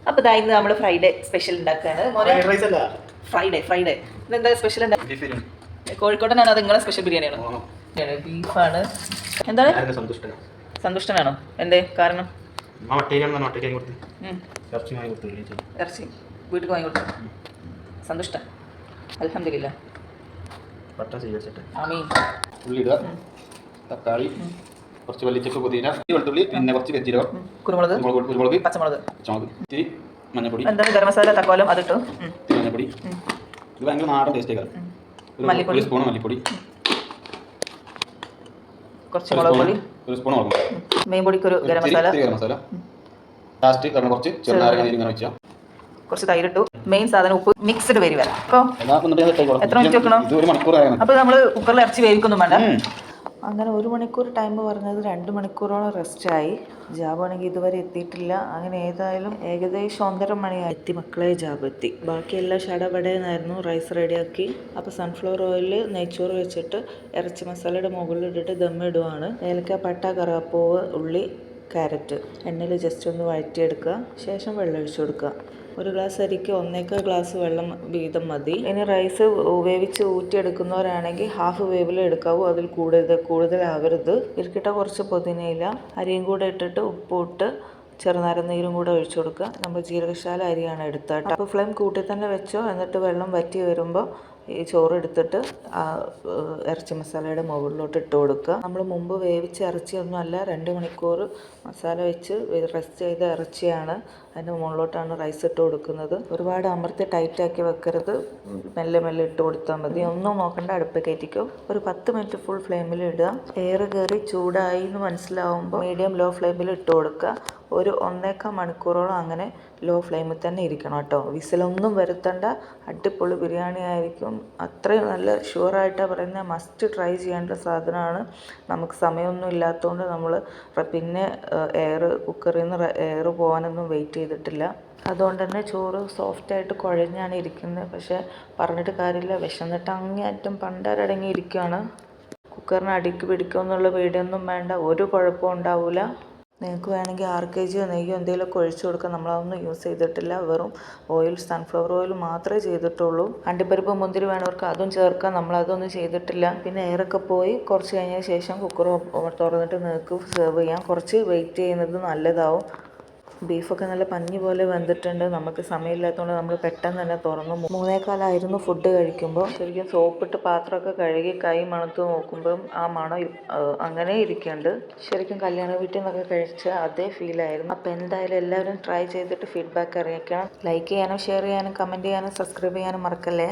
അപ്പോൾ ഇതാ ഇന്ന് നമ്മൾ ഫ്രൈഡേ സ്പെഷ്യൽ ഉണ്ടാക്കുകയാണ്. ഫ്രൈഡേ ഇതെന്താ സ്പെഷ്യൽ ഉണ്ടാക്കുക? കോഴിക്കോട്ടനാണോ അത് നിങ്ങളെ സ്പെഷ്യൽ ബിരിയാണിയാണോ? ബീഫാണ്. എന്താണ് സന്തുഷ്ടനാണോ? എന്തേ കാരണം? ഇറച്ചി വീട്ടിൽ വാങ്ങി കൊടുത്തു. സന്തുഷ്ട അൽഹംദുലില്ലാ. ആമീൻ. തക്കാളി, കുറച്ച് വലിച്ചപ്പ്, പുതിന, വെളുത്തുള്ളി, പിന്നെ കുറച്ച് വെജിറ്റബിൾ, കുരുമുളക്, പച്ചമുളക്, ഇത്തിരി മഞ്ഞപ്പൊടി, എന്താണ് ഗരം മസാല, തക്കോലം അതിട്ടു, മഞ്ഞപ്പൊടി. ഇത് ഭയങ്കര നാടൻ ടേസ്റ്റ് ആയി. മല്ലിപ്പൊടി, സ്പൂൺ മല്ലിപ്പൊടി, കുറച്ച് മുളക് പൊടി, ഒരു സ്പൂൺ മുളക്, മെയിൻ പൊടിക്ക് ഒരു ഗരം മസാല, ലാസ്റ്റ് കുറച്ച് ചെറുനാരങ്ങ നീര് വെച്ചാൽ കുറച്ച് തൈരിട്ടു. മെയിൻ സാധനം ഉപ്പ്, മിക്സ്ഡ് വരി വരാം. എത്ര മിനിറ്റ് വെക്കണം? അപ്പോൾ നമ്മൾ കുക്കറിൽ ഇറച്ചി വേവിക്കൊന്നും വേണ്ട. അങ്ങനെ 1 മണിക്കൂർ ടൈം പറഞ്ഞത് 2 മണിക്കൂറോളം റെസ്റ്റായി. ജാബാണെങ്കിൽ ഇതുവരെ എത്തിയിട്ടില്ല. അങ്ങനെ ഏകദേശം 1:30 മണിയായി എത്തി. മക്കളെ ജാബ് എത്തി. ബാക്കിയെല്ലാം ഷടപടയെന്നായിരുന്നു. റൈസ് റെഡിയാക്കി. അപ്പോൾ സൺഫ്ലവർ ഓയിലിൽ നെയ്ച്ചോറ് വെച്ചിട്ട് ഇറച്ചി മസാലയുടെ മുകളിലിട്ടിട്ട് ദമ്മിടുവാണ്. ഏലക്ക, പട്ട, കറുവാപ്പൂവ്, ഉള്ളി, ക്യാരറ്റ് എണ്ണയിൽ ജസ്റ്റ് ഒന്ന് വഴറ്റിയെടുക്കുക. ശേഷം വെള്ളം ഒഴിച്ചു കൊടുക്കുക. 1 ഗ്ലാസ് അരിക്ക് 1.25 ഗ്ലാസ് വെള്ളം വീതം മതി. ഇനി റൈസ് വേവിച്ച് ഊറ്റിയെടുക്കുന്നവരാണെങ്കിൽ ഹാഫ് വേവിൽ എടുക്കാവൂ. അതിൽ കൂടുതലാവരുത്. ഇതിൽക്കിട്ട കുറച്ച് പുതിനയില, അരിയും കൂടെ ഇട്ടിട്ട് ഉപ്പിട്ട് ചെറുനാരങ്ങ നീരും കൂടെ ഒഴിച്ചു കൊടുക്കുക. നമ്മൾ ജീരകശാല അരിയാണ് എടുത്തത്. അപ്പോൾ ഫ്ലെയിം കൂട്ടി തന്നെ വെച്ചോ. എന്നിട്ട് വെള്ളം വറ്റി വരുമ്പോൾ ഈ ചോറ് എടുത്തിട്ട് ഇറച്ചി മസാലയുടെ മുകളിലോട്ട് ഇട്ട് കൊടുക്കുക. നമ്മൾ മുമ്പ് വേവിച്ച ഇറച്ചിയൊന്നും അല്ല, 2 മണിക്കൂർ മസാല വെച്ച് റെസ്റ്റ് ചെയ്ത ഇറച്ചിയാണ്. അതിൻ്റെ മുകളിലോട്ടാണ് റൈസ് ഇട്ട് കൊടുക്കുന്നത്. ഒരുപാട് അമർത്തി ടൈറ്റാക്കി വെക്കരുത്. മെല്ലെ ഇട്ട് കൊടുത്താൽ മതി. ഒന്നും നോക്കണ്ട, അടുപ്പ് കയറ്റിക്കോ. ഒരു 10 മിനിറ്റ് ഫുൾ ഫ്ലെയിമിൽ ഇടുക. എയർ കയറി ചൂടായി എന്ന് മനസ്സിലാവുമ്പോൾ മീഡിയം ലോ ഫ്ലെയിമിൽ ഇട്ട് കൊടുക്കുക. ഒരു 1.25 മണിക്കൂറോളം അങ്ങനെ ലോ ഫ്ലെയിമിൽ തന്നെ ഇരിക്കണം കേട്ടോ. വിസിലൊന്നും വരുത്തേണ്ട. അടിപൊളി ബിരിയാണി ആയിരിക്കും. അത്രയും നല്ല ഷുവറായിട്ടാണ് പറയുന്നത്. മസ്റ്റ് ട്രൈ ചെയ്യേണ്ട സാധനമാണ്. നമുക്ക് സമയമൊന്നും ഇല്ലാത്തതുകൊണ്ട് നമ്മൾ പിന്നെ കുക്കറിൽ നിന്ന് എയർ പോകാനൊന്നും വെയിറ്റ് ചെയ്തിട്ടില്ല. അതുകൊണ്ട് തന്നെ ചോറ് സോഫ്റ്റായിട്ട് കുഴഞ്ഞാണ് ഇരിക്കുന്നത്. പക്ഷേ പറഞ്ഞിട്ട് കാര്യമില്ല, വിശന്നിട്ട് അങ്ങേയറ്റം പണ്ടാരടങ്ങി ഇരിക്കുകയാണ്. കുക്കറിന് അടിക്ക് പിടിക്കുമെന്നുള്ള പേടിയൊന്നും വേണ്ട. ഒരു കുഴപ്പവും ഉണ്ടാവില്ല. നിങ്ങൾക്ക് വേണമെങ്കിൽ 6 kg നെയ്യോ എന്തെങ്കിലുമൊക്കെ ഒഴിച്ചു കൊടുക്കാം. നമ്മളതൊന്നും യൂസ് ചെയ്തിട്ടില്ല. വെറും സൺഫ്ലവർ ഓയിൽ മാത്രമേ ചെയ്തിട്ടുള്ളൂ. അണ്ടിപ്പരിപ്പ്, മുന്തിരി വേണവർക്ക് അതും ചേർക്കാം. നമ്മളതൊന്നും ചെയ്തിട്ടില്ല. പിന്നെ എയറൊക്കെ പോയി കുറച്ച് കഴിഞ്ഞ ശേഷം കുക്കർ തുറന്നിട്ട് നിങ്ങൾക്ക് സെർവ് ചെയ്യാം. കുറച്ച് വെയിറ്റ് ചെയ്യുന്നത് നല്ലതാവും. ബീഫൊക്കെ നല്ല പഞ്ഞി പോലെ വെന്തിട്ടുണ്ട്. നമുക്ക് സമയമില്ലാത്തതുകൊണ്ട് നമ്മൾ പെട്ടെന്ന് തന്നെ തുറന്നു. 3:15 ഫുഡ് കഴിക്കുമ്പോൾ ശരിക്കും സോപ്പിട്ട് പാത്രമൊക്കെ കഴുകി കൈ മണത്ത് നോക്കുമ്പം ആ മണം അങ്ങനെ ഇരിക്കുന്നുണ്ട്. ശരിക്കും കല്യാണ വീട്ടിൽ നിന്നൊക്കെ കഴിച്ച അതേ ഫീലായിരുന്നു. അപ്പോൾ എന്തായാലും എല്ലാവരും ട്രൈ ചെയ്തിട്ട് ഫീഡ്ബാക്ക് അറിയിക്കണം. ലൈക്ക് ചെയ്യാനും ഷെയർ ചെയ്യാനും കമൻറ്റ് ചെയ്യാനും സബ്സ്ക്രൈബ് ചെയ്യാനും മറക്കല്ലേ.